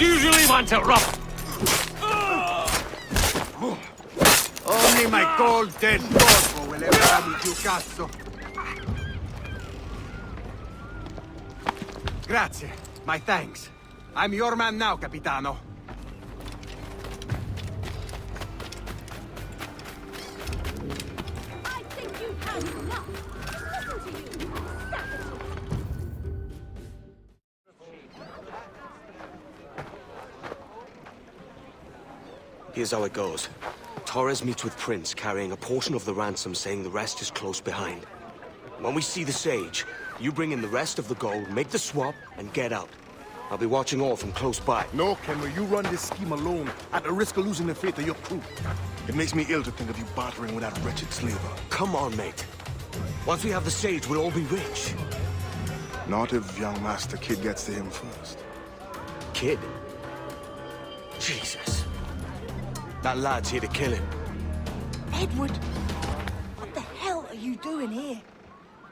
usually want to rub. Only my cold dead corpo will ever have me più cazzo. Grazie. My thanks. I'm your man now, Capitano. I think you've had enough. Listen to you, savage. Here's how it goes. Torres meets with Prince, carrying a portion of the ransom, saying the rest is close behind. When we see the Sage, you bring in the rest of the gold, make the swap, and get out. I'll be watching all from close by. No, Kenry, you run this scheme alone, at the risk of losing the faith of your crew. It makes me ill to think of you bartering with that wretched slaver. Come on, mate. Once we have the Sage, we'll all be rich. Not if young Master Kid gets to him first. Kid? Jesus. That lad's here to kill him. Edward, what the hell are you doing here?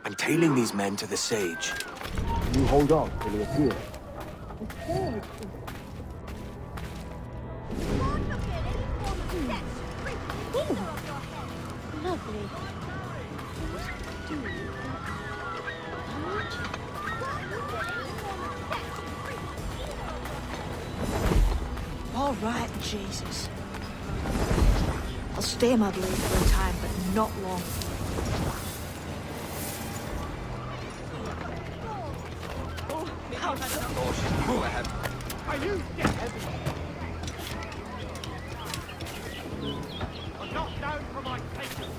I'm tailing these men to the Sage. You hold on till he appears. Lovely. All right, Jesus. I'll stay my blade for a time, but not long. Are you dead? I'm not known for my patience.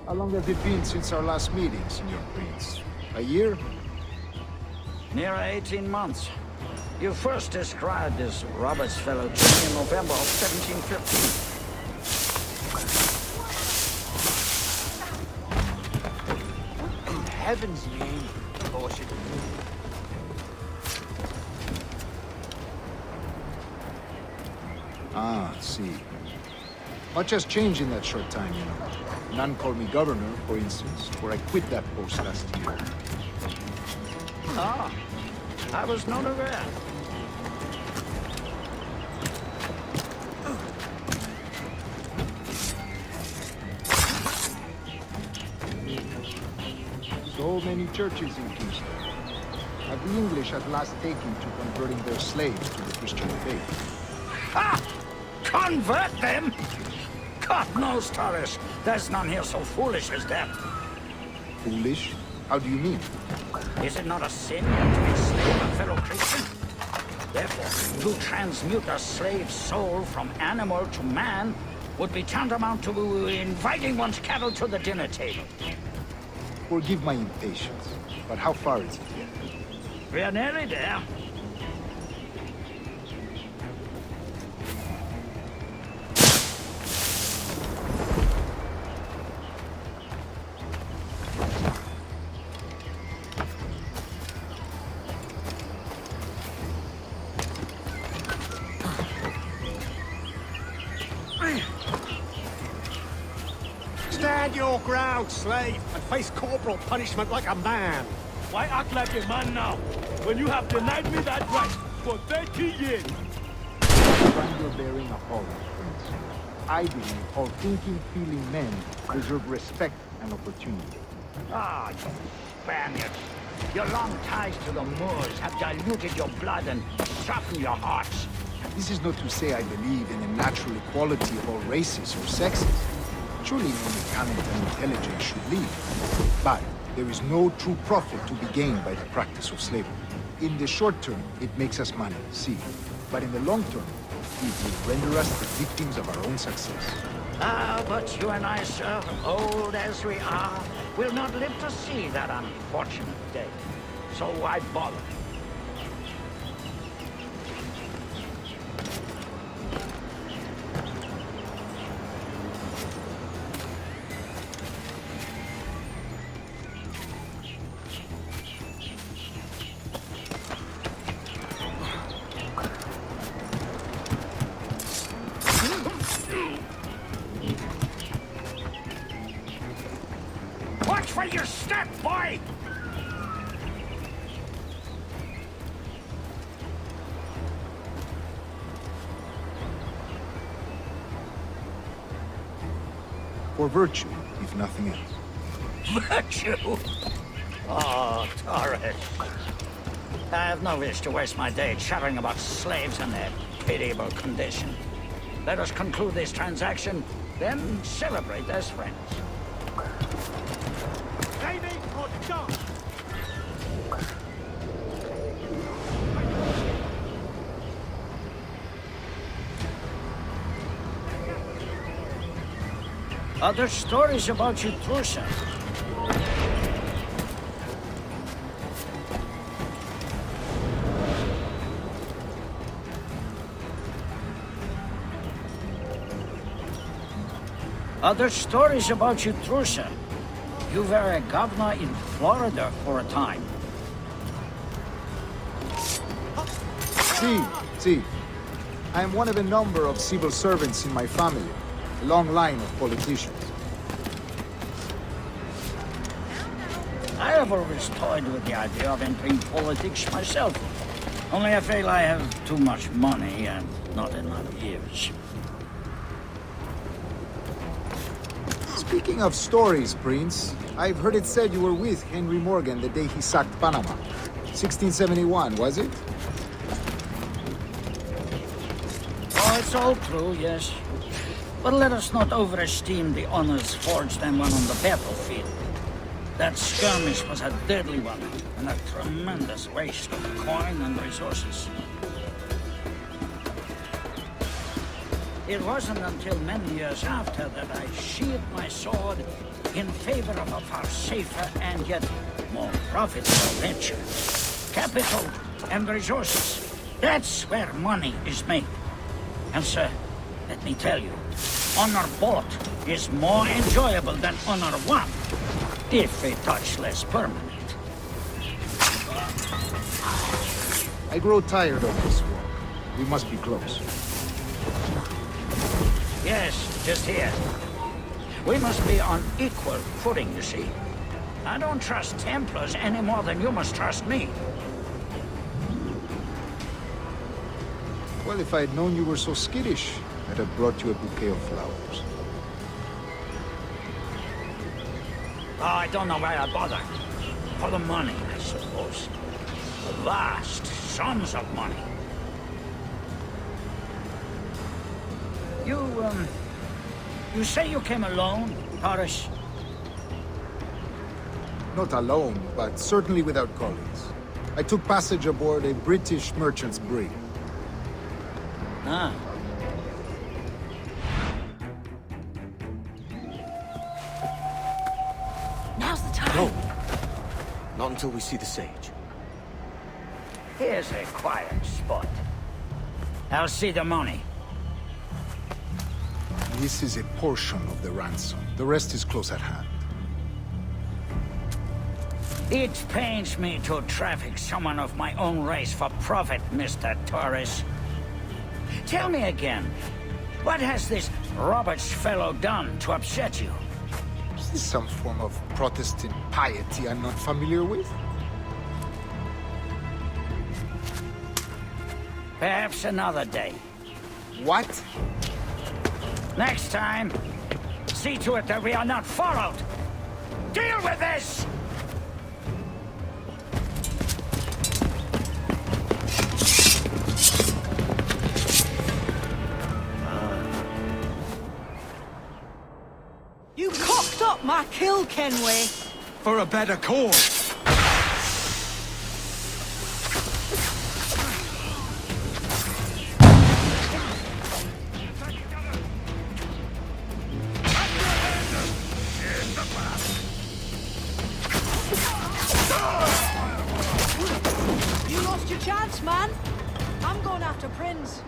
How long has it been since our last meeting, Senor Prince? A year? Near 18 months. You first described this Roberts fellow to me in November of 1715. In heaven's name, caution. Ah, see. Much has changed in that short time, you know. None called me governor, for instance, where I quit that post last year. Ah, I was not aware. So many churches in Kingston. Have the English at last taken to converting their slaves to the Christian faith? Ha! Convert them? God knows, Torres. There's none here so foolish as that. Foolish? How do you mean? Is it not a sin to enslave a fellow Christian? Therefore, to transmute a slave's soul from animal to man would be tantamount to inviting one's cattle to the dinner table. Forgive my impatience, but how far is it yet? We are nearly there. Stand your ground, slave, and face corporal punishment like a man. Why act like a man now, when you have denied me that right for 30 years? Find your bearing appalling, Prince. I believe all thinking, feeling men deserve respect and opportunity. Ah, you Spaniards. Your long ties to the Moors have diluted your blood and softened your hearts. This is not to say I believe in a natural equality of all races or sexes. Surely only talent and intelligence should lead. But there is no true profit to be gained by the practice of slavery. In the short term, it makes us money, see. But in the long term, it will render us the victims of our own success. Ah, but you and I, sir, old as we are, will not live to see that unfortunate day. So why bother? where you step, boy! For virtue, if nothing else. Virtue? Oh, Torres. I have no wish to waste my day chattering about slaves and their pitiable condition. Let us conclude this transaction, then celebrate as friends. Lady or done? Other stories about you, Trusa. Other stories about you, Trusa. You were a governor in Florida for a time. See. I am one of a number of civil servants in my family. A long line of politicians. I have always toyed with the idea of entering politics myself. Only I feel I have too much money and not enough years. Speaking of stories, Prince, I've heard it said you were with Henry Morgan the day he sacked Panama. 1671, was it? Oh, it's all true, yes. But let us not overesteem the honors forged and won on the battlefield. That skirmish was a deadly one, and a tremendous waste of coin and resources. It wasn't until many years after that I sheathed my sword in favor of a far safer and yet more profitable venture. Capital and resources. That's where money is made. And sir, let me tell you, honor bought is more enjoyable than honor won, if a touch less permanent. I grow tired of this war. We must be close. Yes, just here. We must be on equal footing, you see. I don't trust Templars any more than you must trust me. Well, if I had known you were so skittish, I'd have brought you a bouquet of flowers. Oh, I don't know why I bother. For the money, I suppose. Vast sums of money. You say you came alone, Torres? Not alone, but certainly without colleagues. I took passage aboard a British merchant's brig. Ah. Now's the time. No. Not until we see the sage. Here's a quiet spot. I'll see the money. This is a portion of the ransom. The rest is close at hand. It pains me to traffic someone of my own race for profit, Mr. Torres. Tell me again, what has this Roberts fellow done to upset you? Is this some form of Protestant piety I'm not familiar with? Perhaps another day. What? Next time, see to it that we are not followed. Deal with this! You cocked up my kill, Kenway. For a better cause. You lost your chance, man. I'm going after Prince.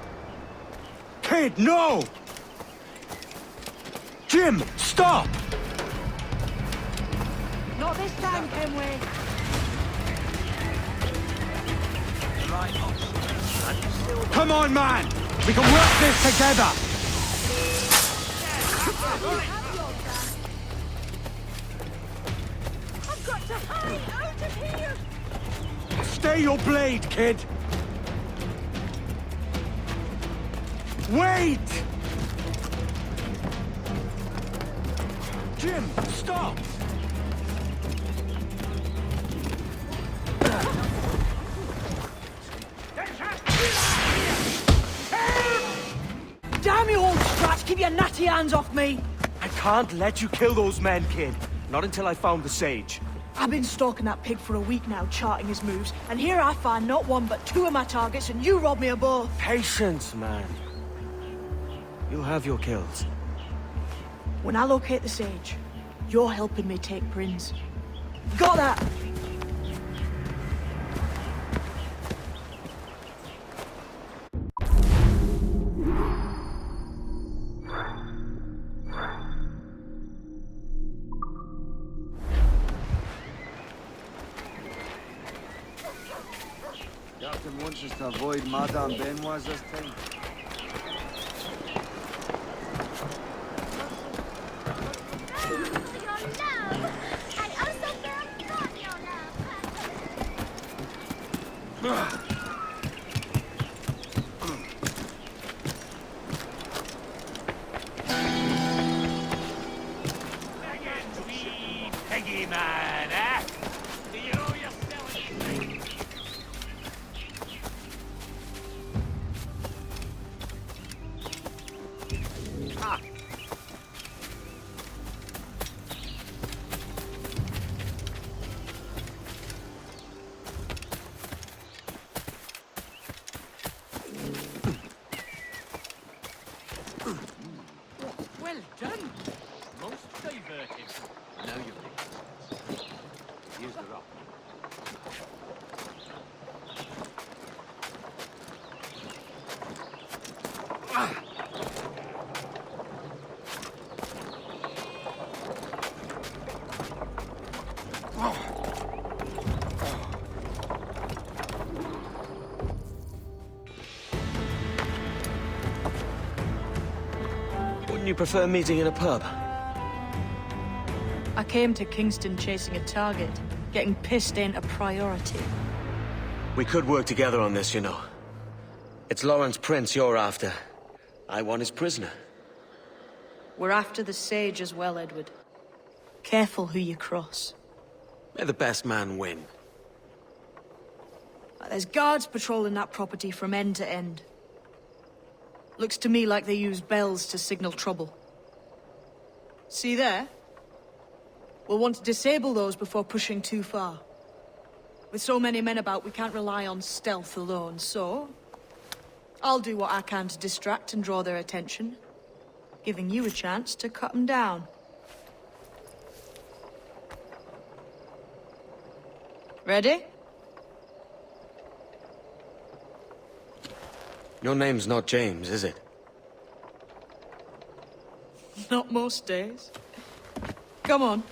Kid, no! Jim, stop! Not this time, Kenway. Come on, man! We can work this together! to hide out of here! Stay your blade, kid! Wait! Jim, stop! Damn you, old scratch! Keep your natty hands off me! I can't let you kill those men, kid. Not until I found the sage. I've been stalking that pig for a week now, charting his moves, and here I find not one but two of my targets, and you rob me of both. Patience, man. You'll have your kills. When I locate the sage, you're helping me take Prince. Got that? Captain wants us to avoid Madame Benoit's thing. Your love! I also forgot your love! Peggy man, eh? Do you know you're selling? Well done. Most diverted. Now you think. Here's the rock. Wouldn't you prefer meeting in a pub? I came to Kingston chasing a target. Getting pissed ain't a priority. We could work together on this, you know. It's Lawrence Prince you're after. I want his prisoner. We're after the sage as well, Edward. Careful who you cross. May the best man win. There's guards patrolling that property from end to end. Looks to me like they use bells to signal trouble. See there? We'll want to disable those before pushing too far. With so many men about, we can't rely on stealth alone, so... I'll do what I can to distract and draw their attention, giving you a chance to cut them down. Ready? Your name's not James, is it? Not most days. Come on.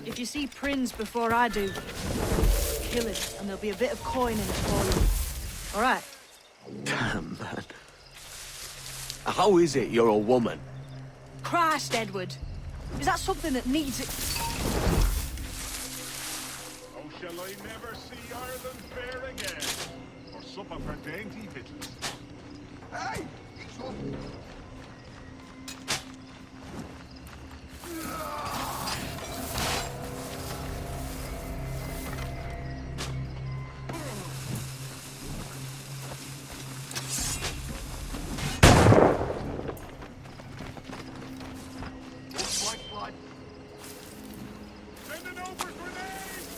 If you see Prince before I do, kill him, and there'll be a bit of coin in it for you. All right? Damn, man. How is it you're a woman? Christ, Edward. Is that something that needs it? Oh, shall I never see Ireland fair again? Or supper for dainty victuals? Hey! He's up. Sending over grenades!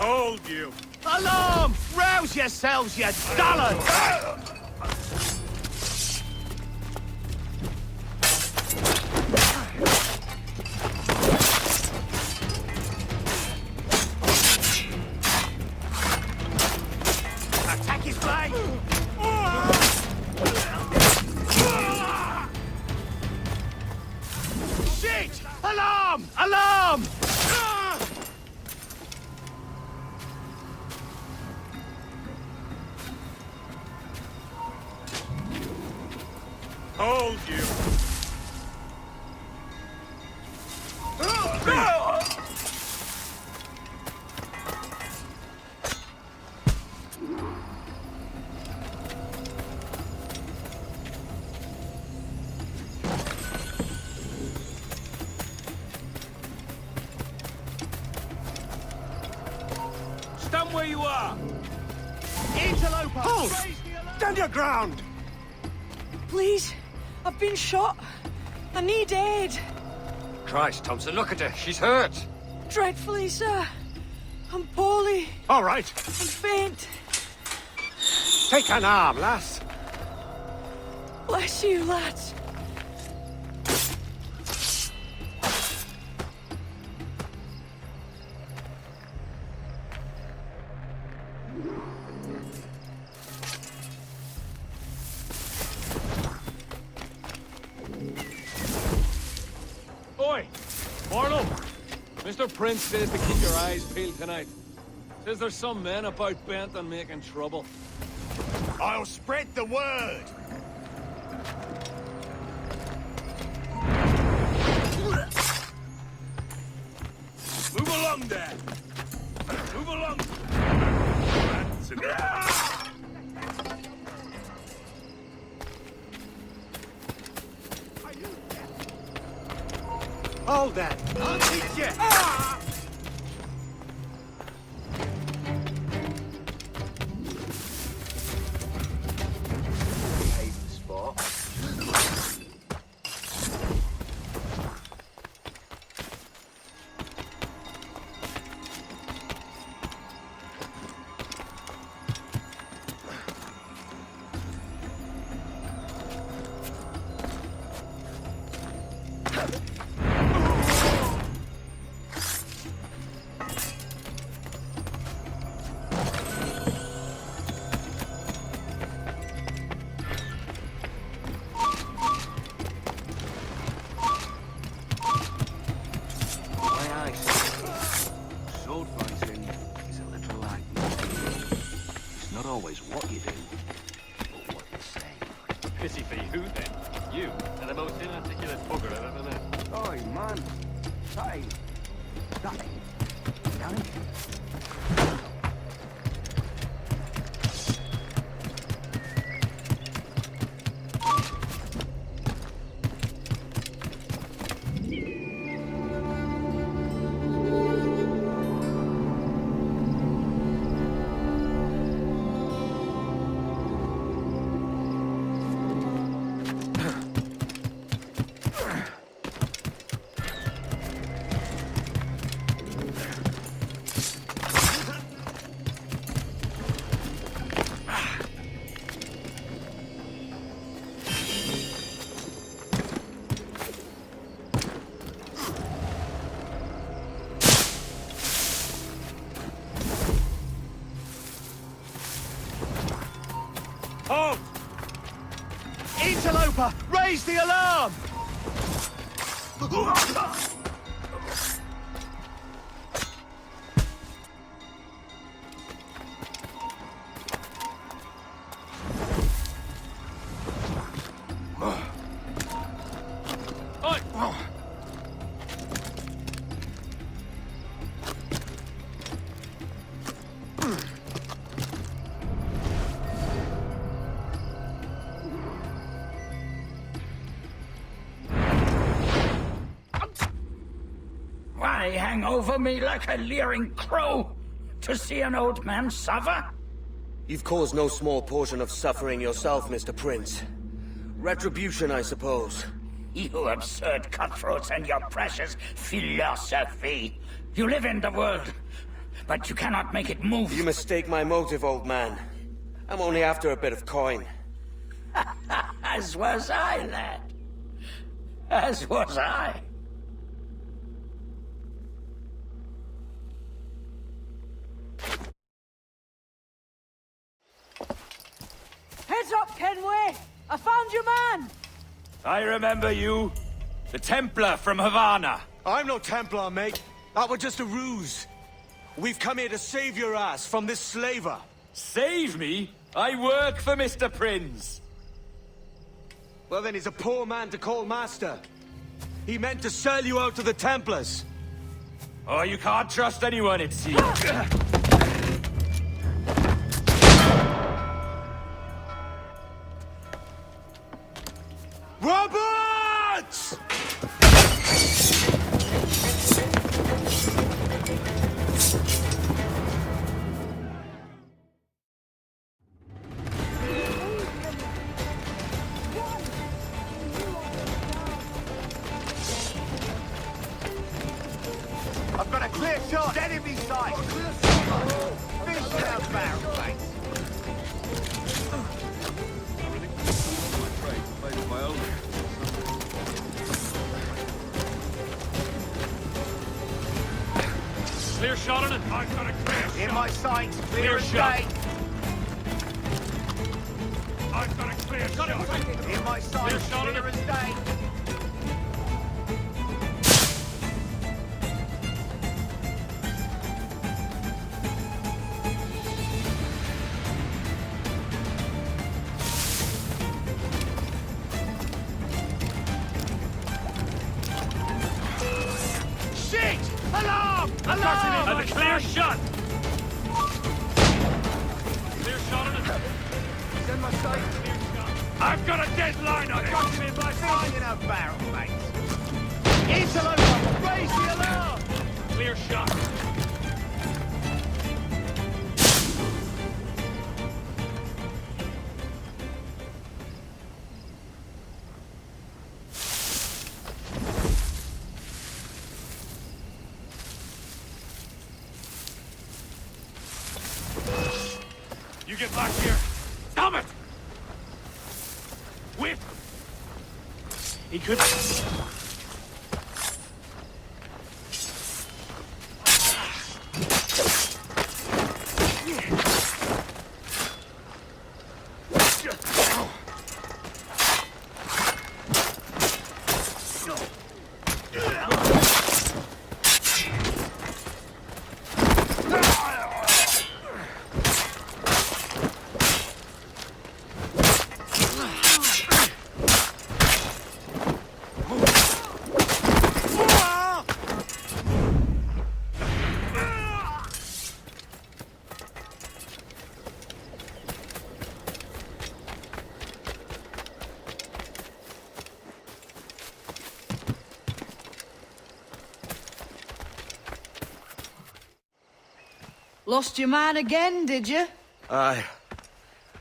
Hold you! Alarm! Rouse yourselves, you dullards! Attack his blade! Shit! Alarm! Alarm! Hold you! Stand where you are! Interloper! Hold! Stand your ground! Please, I've been shot. I need aid. Christ, Thompson, look at her. She's hurt. Dreadfully, sir. I'm poorly. All right. I'm faint. Take an arm, lass. Bless you, lads. Oi! Mortal! Mr. Prince says to keep your eyes peeled tonight. Says there's some men about bent on making trouble. I'll spread the word. Move along there! Move along! Hold that. I'll teach you. Sword fighting is a little like music. It's not always what you do, but what you say. Pity for you, then. You are the most inarticulate bugger I've ever met. Oi, man. That ain't. Damn it. Halt! Interloper! Raise the alarm! Why hang over me like a leering crow? To see an old man suffer? You've caused no small portion of suffering yourself, Mr. Prince. Retribution, I suppose. You absurd cutthroats and your precious philosophy. You live in the world, but you cannot make it move. You mistake my motive, old man. I'm only after a bit of coin. As was I, lad. As was I. Heads up, Kenway! I found your man! I remember you. The Templar from Havana. I'm no Templar, mate. That was just a ruse. We've come here to save your ass from this slaver. Save me? I work for Mr. Prince. Well then, he's a poor man to call master. He meant to sell you out to the Templars. Oh, you can't trust anyone, it seems. Roberts! I've got a clear shot. Enemy sight. Fish out barrel, mate. Clear shot on it. I've got a clear shot. In my sights, clear Clear as shot. day. I've got a clear shot. In my sights, shot on clear it. as day. Shit! Alarm! Alarm! And a clear shot. Clear shot on it. He's in my sights. I've got a deadline on it. Got him in my sight in a barrel, mate. Interloper, raise the alarm! Clear shot. You get back here. Stop it! Whip! He could... Lost your man again, did you? Aye.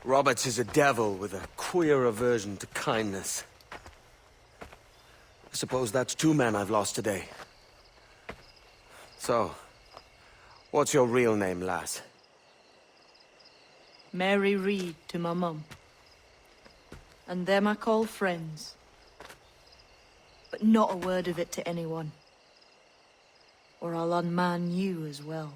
Roberts is a devil with a queer aversion to kindness. I suppose that's 2 men I've lost today. So, what's your real name, lass? Mary Reed to my mum. And them I call friends. But not a word of it to anyone. Or I'll unman you as well.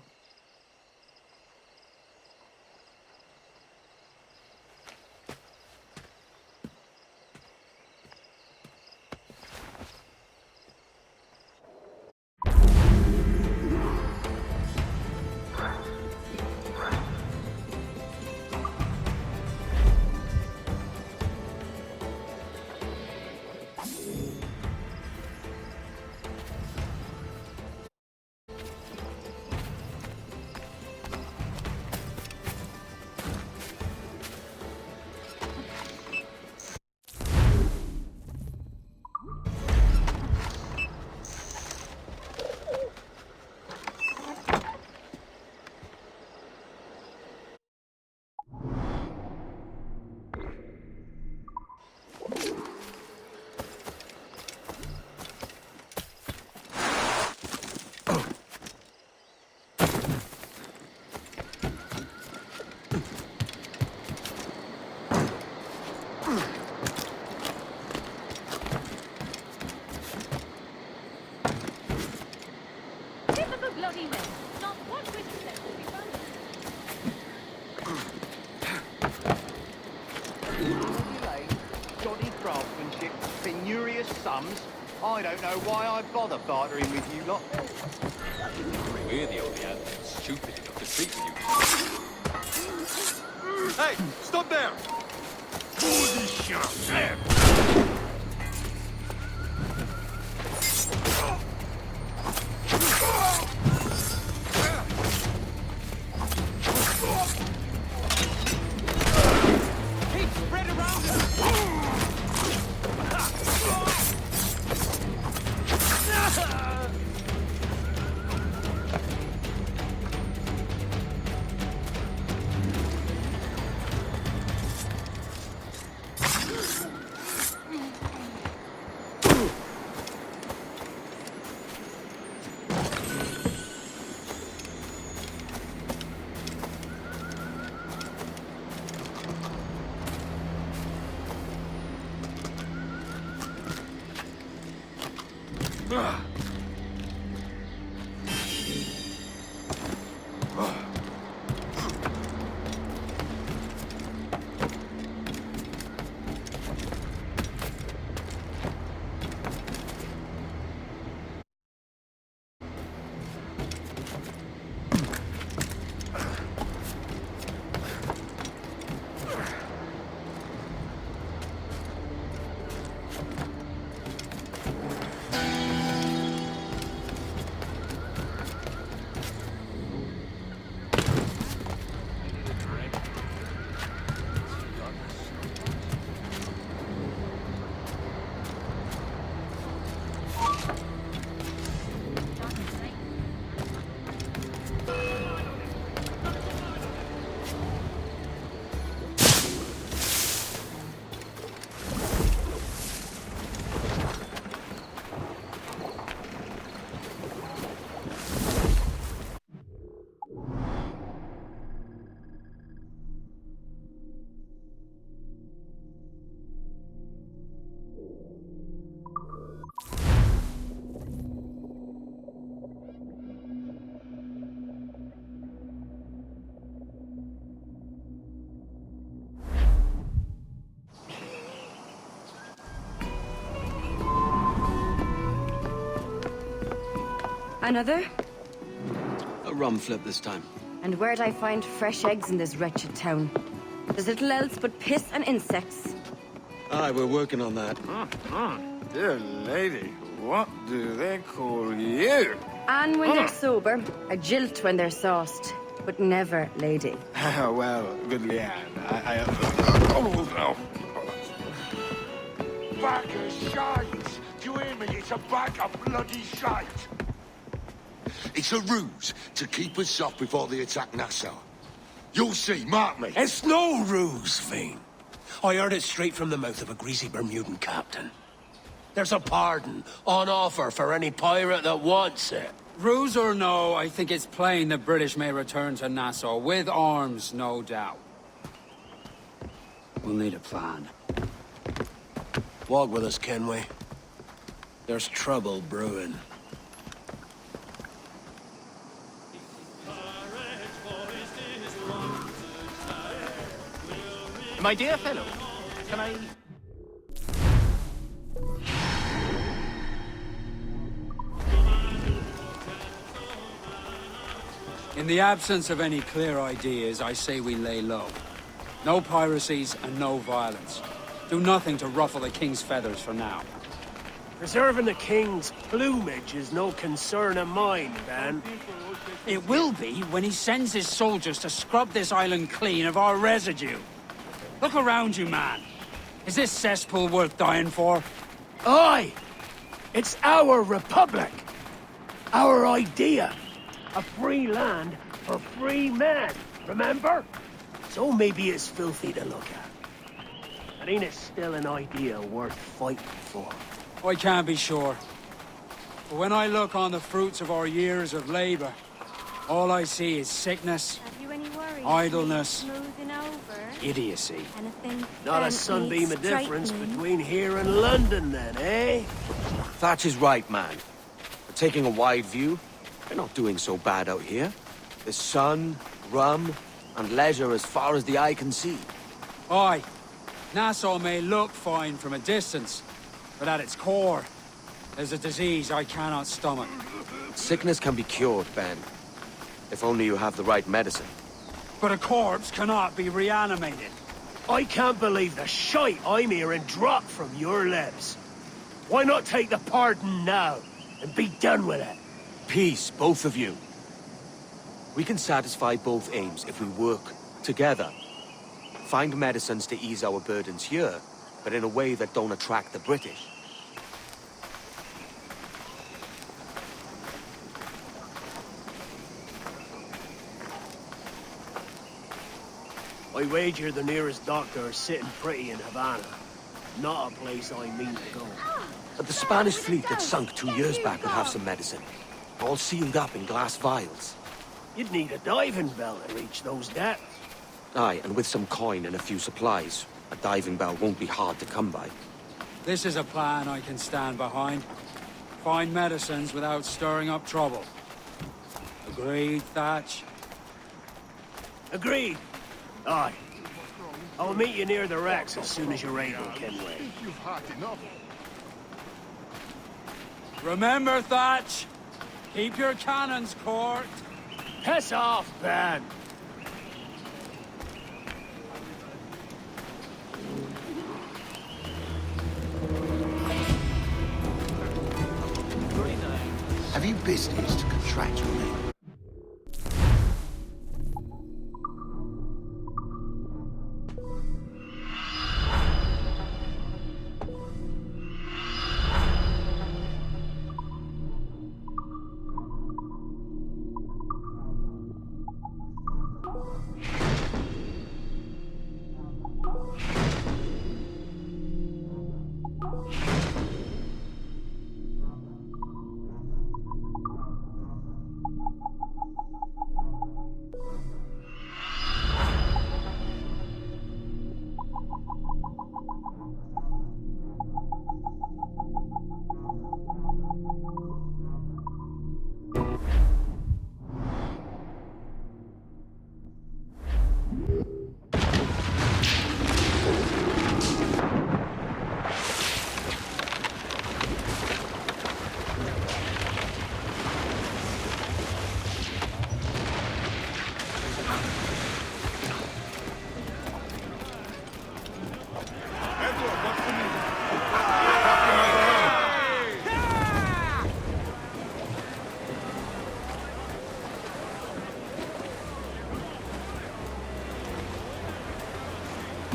Bloody men. Not one witness left to be found. Shoddy craftsmanship, penurious sums. I don't know why I bother bartering with you lot. We're the only animals stupid enough to treat you. Hey, stop there! Holy shit! Keep spread around us! Another? A rum flip this time. And where'd I find fresh eggs in this wretched town? There's little else but piss and insects. Aye, we're working on that. Dear lady, what do they call you? And when they're sober, a jilt when they're sauced. But never lady. Well, good Leanne, Bag of shite! Do you hear me? It's a bag of bloody shite! It's a ruse to keep us off before they attack Nassau. You'll see, mark me. It's no ruse, Fiend. I heard it straight from the mouth of a greasy Bermudan captain. There's a pardon on offer for any pirate that wants it. Ruse or no, I think it's plain the British may return to Nassau, with arms, no doubt. We'll need a plan. Walk with us, Kenway. There's trouble brewing. My dear fellow, can I... In the absence of any clear ideas, I say we lay low. No piracies and no violence. Do nothing to ruffle the king's feathers for now. Preserving the king's plumage is no concern of mine, Ben. It will be when he sends his soldiers to scrub this island clean of our residue. Look around you, man. Is this cesspool worth dying for? Aye! It's our republic! Our idea! A free land for free men, remember? So maybe it's filthy to look at. But ain't it still an idea worth fighting for? I can't be sure. But when I look on the fruits of our years of labor, all I see is sickness, Have you any worries? idleness, Smoothing over? idiocy. Anything Not a that sunbeam needs of difference straightening? between here and London then, eh? Thatch is right, man. We're taking a wide view, We're not doing so bad out here. There's sun, rum, and leisure as far as the eye can see. Aye. Nassau may look fine from a distance, but at its core, there's a disease I cannot stomach. Sickness can be cured, Ben. If only you have the right medicine. But a corpse cannot be reanimated. I can't believe the shite I'm hearing drop from your lips. Why not take the pardon now, and be done with it? Peace, both of you. We can satisfy both aims if we work together. Find medicines to ease our burdens here, but in a way that don't attract the British. I wager the nearest doctor is sitting pretty in Havana. Not a place I mean to go. But the Spanish fleet that sunk 2 years back would have some medicine. All sealed up in glass vials. You'd need a diving bell to reach those depths. Aye, and with some coin and a few supplies, a diving bell won't be hard to come by. This is a plan I can stand behind. Find medicines without stirring up trouble. Agreed, Thatch? Agreed. Aye. I'll meet you near the wrecks as soon as you're able, Kenway. You've had enough. Remember, Thatch! Keep your cannons corked. Piss off, Ben! Have you business to contract with me?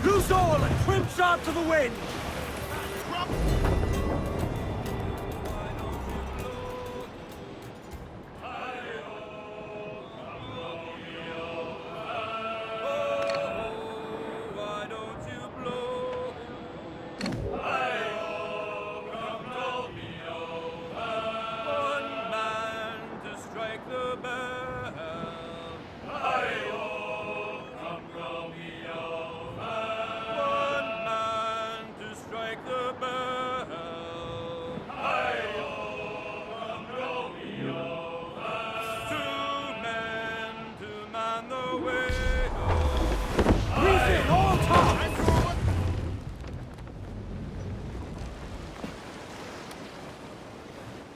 Loose all and trim sharp to the wind!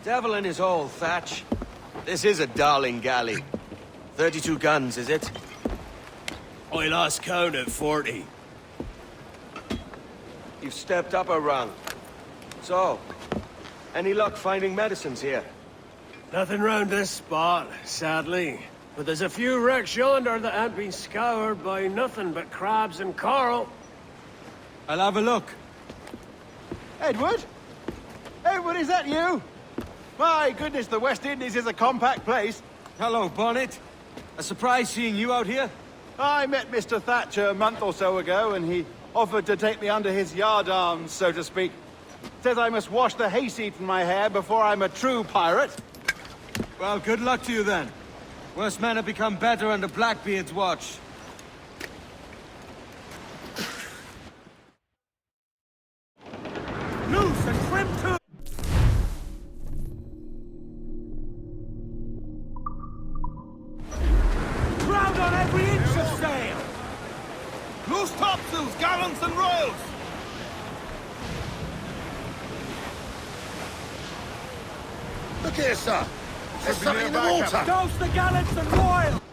Devil in his hole, Thatch. This is a darling galley. 32 guns, is it? I lost count at 40. You've stepped up a rung. So, any luck finding medicines here? Nothing round this spot, sadly. But there's a few wrecks yonder that ain't been scoured by nothing but crabs and coral. I'll have a look. Edward? Edward, is that you? My goodness, the West Indies is a compact place. Hello, Bonnet. A surprise seeing you out here. I met Mr. Thatcher a month or so ago, and he offered to take me under his yardarms, so to speak. Says I must wash the hayseed from my hair before I'm a true pirate. Well, good luck to you then. Worse men have become better under Blackbeard's watch. Loose and trim to... Loose topsails, gallants and royals! Look here, sir. There's something in the water. Douse the gallants and royals!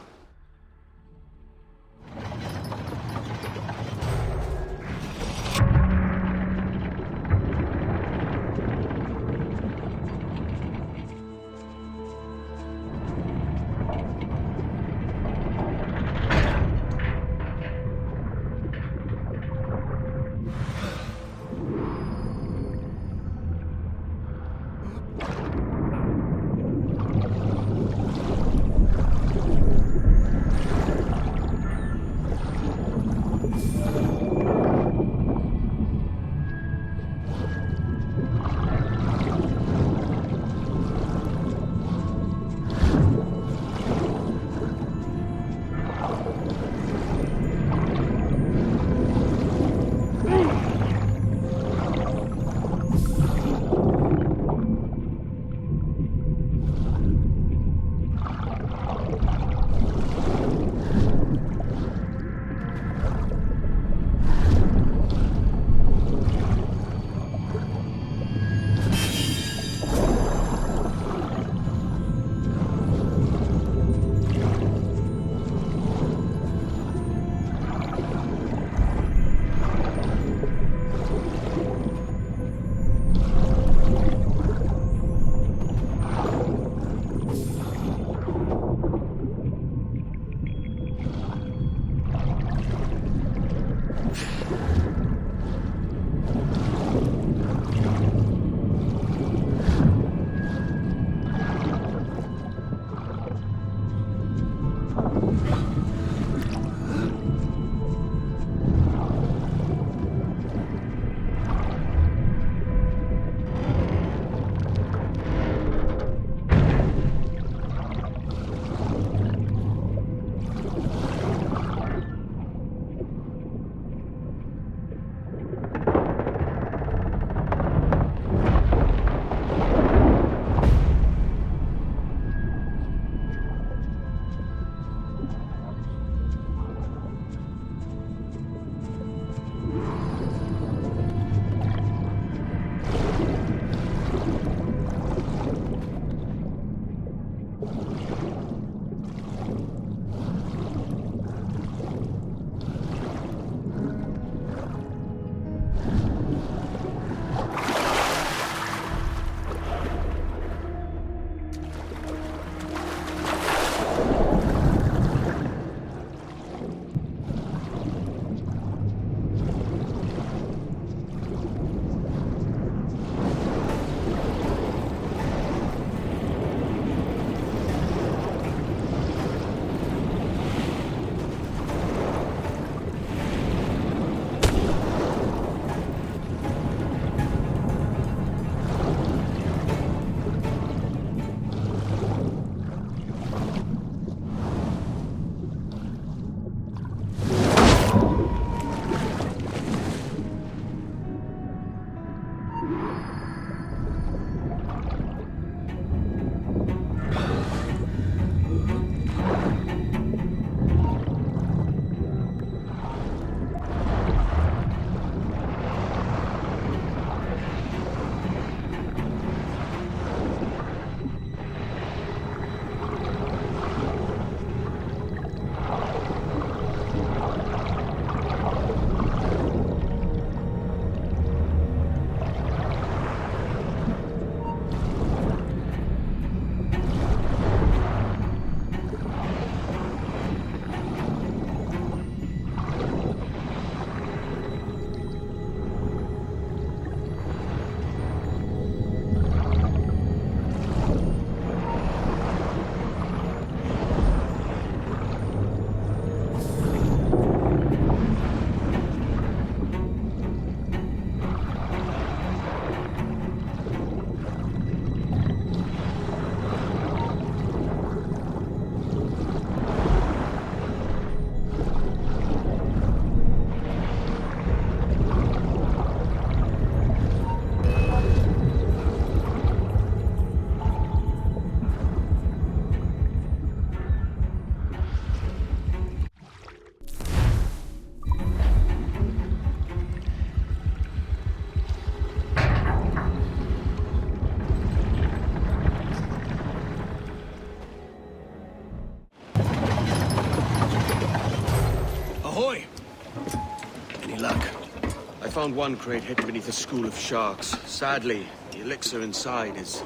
found one crate hidden beneath a school of sharks. Sadly, the elixir inside is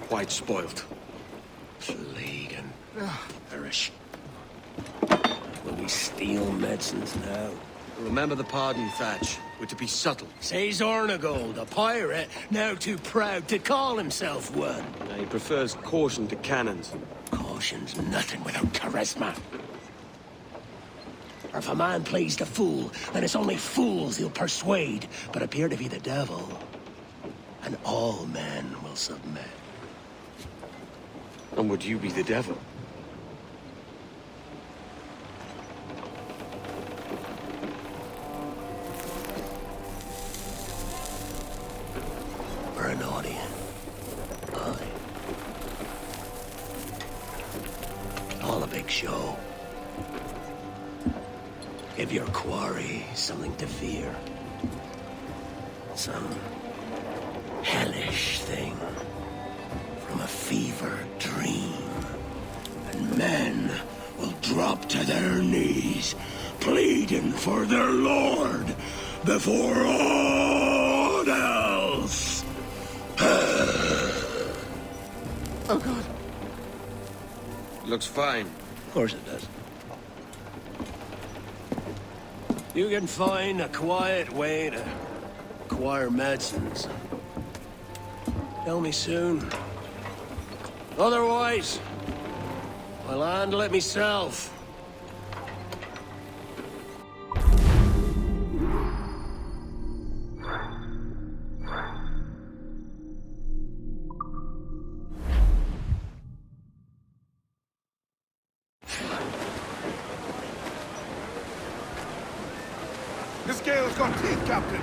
quite spoilt. Plague and perish. Will we steal medicines now? Remember the pardon, Thatch. We're to be subtle. Says Ornagold, a pirate, now too proud to call himself one. He prefers caution to cannons. Caution's nothing without charisma. Or if a man plays the fool, then it's only fools he'll persuade, but appear to be the devil. And all men will submit. And would you be the devil? Or an audience. Aye. All a big show. Give your quarry something to fear. Some hellish thing from a fevered dream. And men will drop to their knees, pleading for their lord before all else. Oh, God. Looks fine. Of course it does. You can find a quiet way to acquire medicines. Tell me soon. Otherwise, I'll handle it myself. This gale's got teeth, Captain.